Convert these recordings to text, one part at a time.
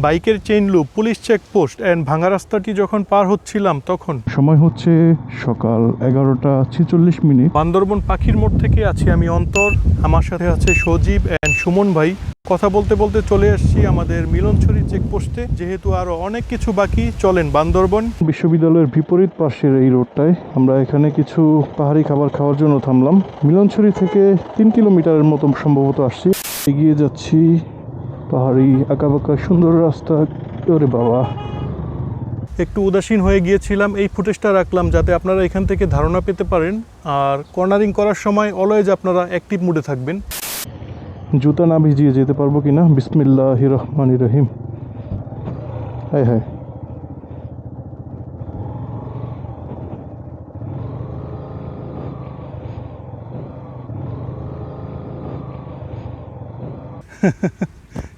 বাইকের chain loop, police checkpost and ভাঙা রাস্তাটি যখন পার হচ্ছিলাম তখন সময় হচ্ছে সকাল 11টা 46 মিনিট। বান্দরবন পাখির মোড় থেকে আছি আমি অন্তর, আমার সাথে আছে সজীব অ্যান্ড সুমন ভাই। কথা বলতে বলতে চলে আসছি আমাদের মিলনছড়ি চেকপোস্টে। যেহেতু আরও অনেক কিছু বাকি, চলেন বান্দরবন বিশ্ববিদ্যালয়ের বিপরীত পাশের এই রোডটায় আমরা এখানে কিছু পাহাড়ি খাবার খাওয়ার জন্য থামলাম। মিলনছড়ি থেকে 3 কিলোমিটারের মতো সম্ভবত আসছি। এগিয়ে যাচ্ছি, পাহাড়ি আঁকাবাঁকা সুন্দর রাস্তা। ওরে বাবা, একটু উদাসীন হয়ে গিয়েছিলাম, এই ফুটেজটা রাখলাম যাতে আপনারা এখান থেকে ধারণা পেতে পারেন। আর কর্নারিং করার সময় অলওয়েজ আপনারা অ্যাক্টিভ মুডে থাকবেন। জুতা না ভিজিয়ে যেতে পারবো কিনা। বিসমিল্লাহির রহমানির রহিম। হায় হায়,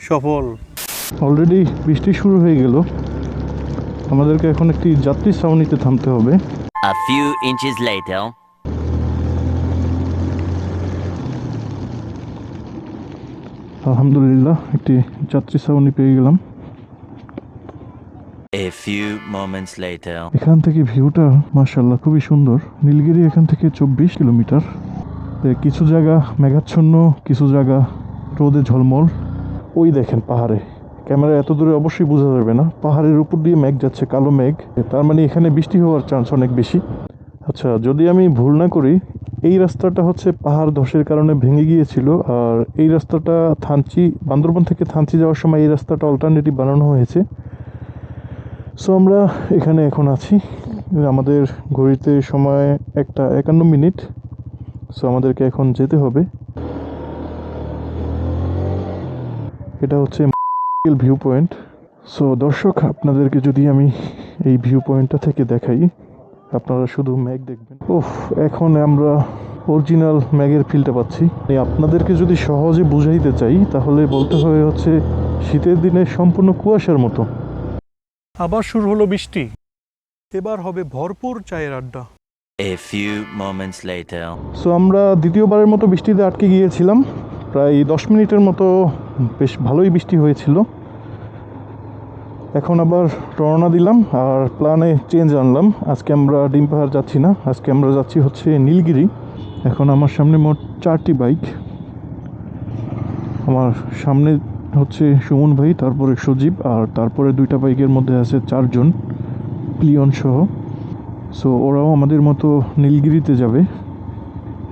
সফল। অলরেডি বৃষ্টি শুরু হয়ে গেল। আমাদেরকে এখন একটি যাত্রী ছাউনিতে থামতে হবে। A few inches later. আলহামদুলিল্লাহ, একটি যাত্রী ছাউনি পেয়ে গেলাম। A few moments later. এখান থেকে ভিউটা মাশাআল্লাহ খুবই সুন্দর। নীলগিরি এখান থেকে 24 কিলোমিটার। কিছু জায়গা মেঘাচ্ছন্ন, কিছু জায়গা রোদে ঝলমল। ওই দেখেন পাহাড়ে, ক্যামেরা এত দূরে অবশ্যই বোঝা যাবে না, পাহাড়ের উপর দিয়ে মেঘ যাচ্ছে, কালো মেঘ। তার মানে এখানে বৃষ্টি হওয়ার চান্স অনেক বেশি। আচ্ছা, যদি আমি ভুল না করি, এই রাস্তাটা হচ্ছে পাহাড় ধসের কারণে ভেঙে গিয়েছিল। আর এই রাস্তাটা থানচি, বান্দরবন থেকে থানচি যাওয়ার সময় এই রাস্তাটা অল্টারনেটিভ বানানো হয়েছে। সো আমরা এখানে এখন আছি। আমাদের ঘড়িতে সময় 1টা 51 মিনিট। সো আমাদেরকে এখন যেতে হবে। এটা হচ্ছে ভিউ পয়েন্ট। সো দর্শক, আপনাদেরকে যদি আমি এই ভিউ পয়েন্টটা থেকে দেখাই, আপনারা শুধু মেঘ দেখবেন। ওফ, এখন আমরা অরিজিনাল মেঘের ফিলটা পাচ্ছি। আপনাদেরকে যদি সহজে বুঝাইতে চাই তাহলে বলতে হয় হচ্ছে শীতের দিনে সম্পূর্ণ কুয়াশার মতো। আবার শুরু হলো বৃষ্টি, এবার হবে ভরপুর চায়ের আড্ডা। A few moments later. So আমরা দ্বিতীয়বারের মতো বৃষ্টিতে আটকে গিয়েছিলাম। প্রায় 10 মিনিটের মতো বেশ ভালোই বৃষ্টি হয়েছিল। এখন আবার রওনা দিলাম আর প্ল্যানে চেঞ্জ আনলাম। আজকে আমরা ডিম পাহাড় যাচ্ছি না, আজকে আমরা যাচ্ছি হচ্ছে নীলগিরি। এখন আমার সামনে মোট 4টি বাইক। আমার সামনে হচ্ছে সুমন ভাই, তারপরে সজীব, আর তারপরে 2টা বাইকের মধ্যে আছে 4 জন প্লিয়ন সহ। সো ওরাও আমাদের মতো নীলগিরিতে যাবে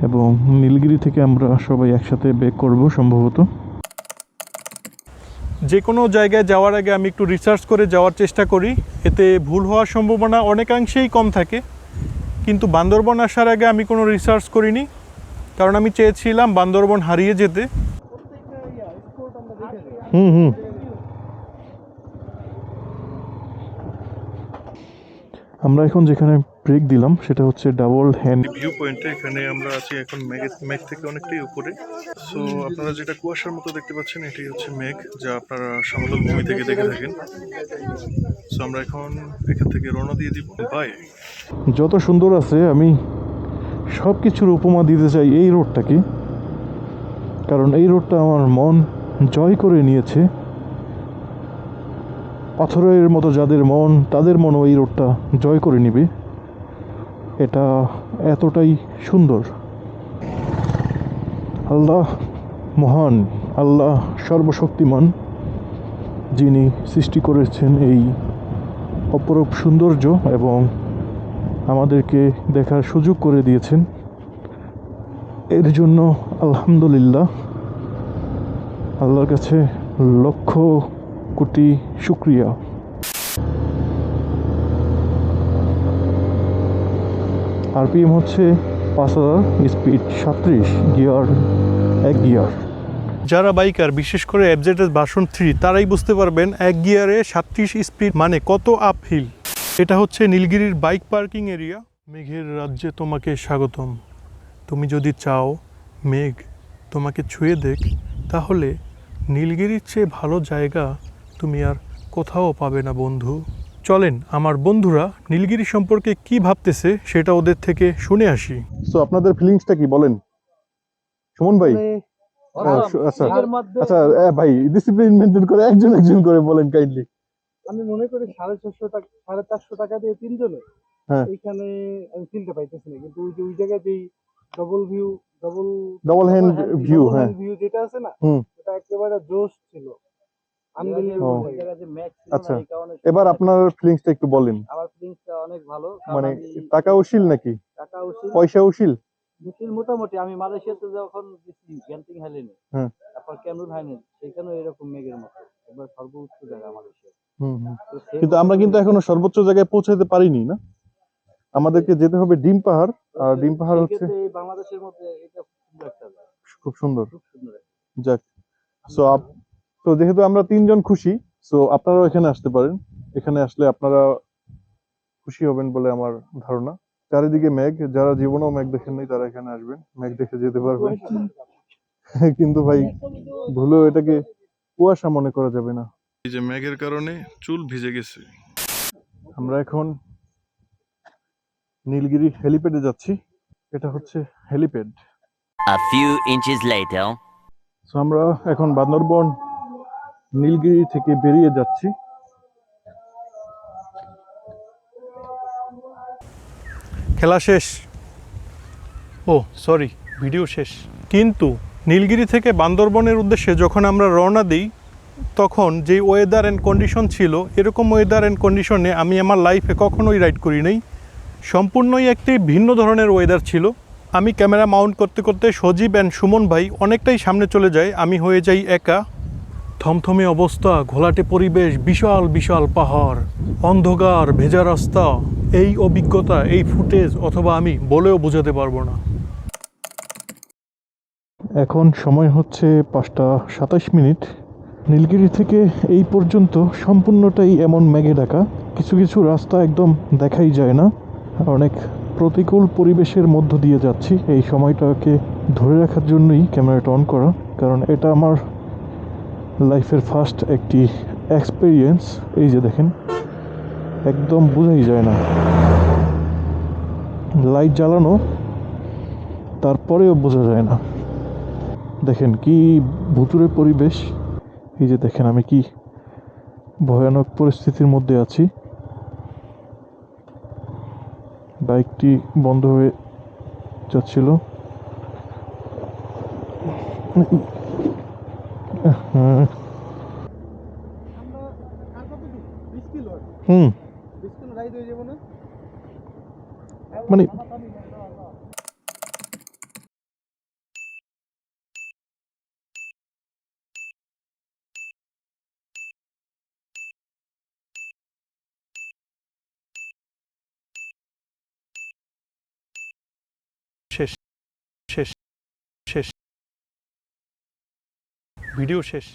এবং নীলগিরি থেকে আমরা সবাই একসাথে ব্যাক করব সম্ভবত। যে কোনো জায়গায় যাওয়ার আগে আমি একটু রিসার্চ করে যাওয়ার চেষ্টা করি, এতে ভুল হওয়ার সম্ভাবনা অনেকাংশেই কম থাকে। কিন্তু বান্দরবন আসার আগে আমি কোনো রিসার্চ করিনি, কারণ আমি চেয়েছিলাম বান্দরবন হারিয়ে যেতে। আমরা এখন যেখানে ব্রেক দিলাম সেটা হচ্ছে ডাবল হ্যান্ড ভিউ পয়েন্টে। এখানে আমরা আছি এখন মেঘ থেকে অনেকটাই উপরে। সো আপনারা যেটা কুয়াশার মতো দেখতে পাচ্ছেন, এটাই হচ্ছে মেঘ, যা আপনারা সমতল ভূমি থেকে দেখে থাকেন। সো আমরা এখন এখান থেকে রওনা দিয়ে দিব। বাই। যত সুন্দর আছে, আমি সব কিছুর উপমা দিতে চাই এই রোডটাকে, কারণ এই রোডটা আমার মন জয় করে নিয়েছে। পাথরের মতো যাদের মন, তাদের মনও এই রোডটা জয় করে নিবে। এটা এতটাই সুন্দর। আল্লাহ মহান, আল্লাহ সর্বশক্তিমান, যিনি সৃষ্টি করেছেন এই অপরূপ সৌন্দর্য এবং আমাদেরকে দেখার সুযোগ করে দিয়েছেন, এর জন্য আলহামদুলিল্লাহ। আল্লাহর কাছে লক্ষ কোটি শুকরিয়া। আরপিএম হচ্ছে 5000, স্পিড 37, গিয়ার 1 গিয়ার। যারা বাইকার, বিশেষ করে এফজেডএস ভার্সন 3, তারাই বুঝতে পারবেন 1 গিয়ারে 37 স্পিড মানে কত আপহিল। এটা হচ্ছে নীলগিরির বাইক পার্কিং এরিয়া। মেঘের রাজ্যে তোমাকে স্বাগতম। তুমি যদি চাও মেঘ তোমাকে ছুঁয়ে দেখ, তাহলে নীলগিরির চেয়ে ভালো জায়গা তুমি আর কোথাও পাবে না বন্ধু। চলেন আমার বন্ধুরা নীলগিরি সম্পর্কে কি ভাবতেছে সেটা ওদের থেকে শুনে আসি। সো আপনাদের ফিলিংসটা কি বলেন সুমন ভাই? আচ্ছা মেঘের মধ্যে আচ্ছা ভাই ডিসিপ্লিন মেনটেন করে একজন একজন করে বলেন কাইন্ডলি। আমি মনে করি 450 টাকা 450 টাকা দিয়ে তিনজনে হ্যাঁ। এইখানে আমি ফিলটা পাইতেছি না, কিন্তু ওই জায়গায় যেই double view double double hand view, হ্যাঁ। ভিউ যেটা আছে না, হুম। এটা একেবারে জোশ ছিল, আনবিলিভেবল। ওই জায়গায় যে ম্যাচ ছিল আচ্ছা, না, এই কারণে এবার আপনার ফিলিংসটা একটু বলেন। আমার ফিলিংসটা অনেক ভালো, মানে টাকা উশিল নাকি টাকা উচিত পয়সা উশিল? মোটামুটি। আমি মালয়েশিয়াতে যখন গেছি গ্যান্টিং হাইল্যান্ডে, হ্যাঁ। তারপর ক্যামেরুন হাইল্যান্ড, সেখানেও এরকম মেঘের মতো একবার সর্বোচ্চ জায়গা মালয়েশিয়া। হুম হুম। কিন্তু আমরা কিন্তু এখনো সর্বোচ্চ জায়গায় পৌঁছাতে পারিনি না, আমাদেরকে যেতে হবে ডিম পাহাড়। আর ডিম পাহাড় হচ্ছে এই বাংলাদেশের মধ্যে এটা খুব সুন্দর একটা জায়গা, খুব সুন্দর। খুব সুন্দর। যাক, সো তো যেহেতু আমরা তিনজন খুশি, সো আপনারাও এখানে আসতে পারেন। এখানে আসলে আপনারা খুশি হবেন বলে আমার ধারণা। চারিদিকে মেঘ, যারা জীবনেও মেঘ দেখেন নাই তারা এখানে আসবেন, মেঘ দেখে যেতে পারবেন। কিন্তু ভাই ভুলেও এটাকে কুয়াশা মনে করা যাবে না। এই যে মেঘের কারণে চুল ভিজে গেছে। আমরা এখন নীলগিরি হেলিপ্যাডে যাচ্ছি। এটা হচ্ছে helipad. A few inches later. So আমরা এখন বান্দরবন নীলগিরি থেকে বেরিয়ে যাচ্ছি। খেলা শেষ, ও সরি, ভিডিও শেষ। কিন্তু নীলগিরি থেকে বান্দরবনের উদ্দেশ্যে যখন আমরা রওনা দিই, তখন যেই ওয়েদার অ্যান্ড কন্ডিশন ছিল, এরকম ওয়েদার অ্যান্ড কন্ডিশনে আমি আমার লাইফে কখনোই রাইড করি নাই। সম্পূর্ণই একটি ভিন্ন ধরনের ওয়েদার ছিল। আমি ক্যামেরা মাউন্ট করতে করতে সজীব অ্যান্ড সুমন ভাই অনেকটাই সামনে চলে যায়, আমি হয়ে যাই একা। থমথমে অবস্থা, ঘোলাটে পরিবেশ, বিশাল বিশাল পাহাড়, অন্ধকার, ভেজা রাস্তা। এই অভিজ্ঞতা, এই ফুটেজ অথবা আমি বলেও বোঝাতে পারবো না। এখন সময় হচ্ছে 5টা 27 মিনিট। নীলগিরি থেকে এই পর্যন্ত সম্পূর্ণটাই এমন মেঘে ঢাকা, কিছু কিছু রাস্তা একদম দেখাই যায় না। অনেক প্রতিকূল পরিবেশের মধ্য দিয়ে যাচ্ছি। এই সময়টাকে ধরে রাখার জন্যই ক্যামেরাটা অন করা, কারণ এটা আমার লাইফের ফার্স্ট একটি এক্সপিরিয়েন্স। এই যে দেখেন, একদম বোঝাই যায় না, লাইট জ্বালানো তারপরেও বোঝা যায় না। দেখেন কি ভুতুড়ে পরিবেশ। এই যে দেখেন আমি কি ভয়ানক পরিস্থিতির মধ্যে আছি। বাইকটি বন্ধ হয়ে যাচ্ছিল। হুম, মানে শেষ শেষ শেষ, ভিডিও শেষ।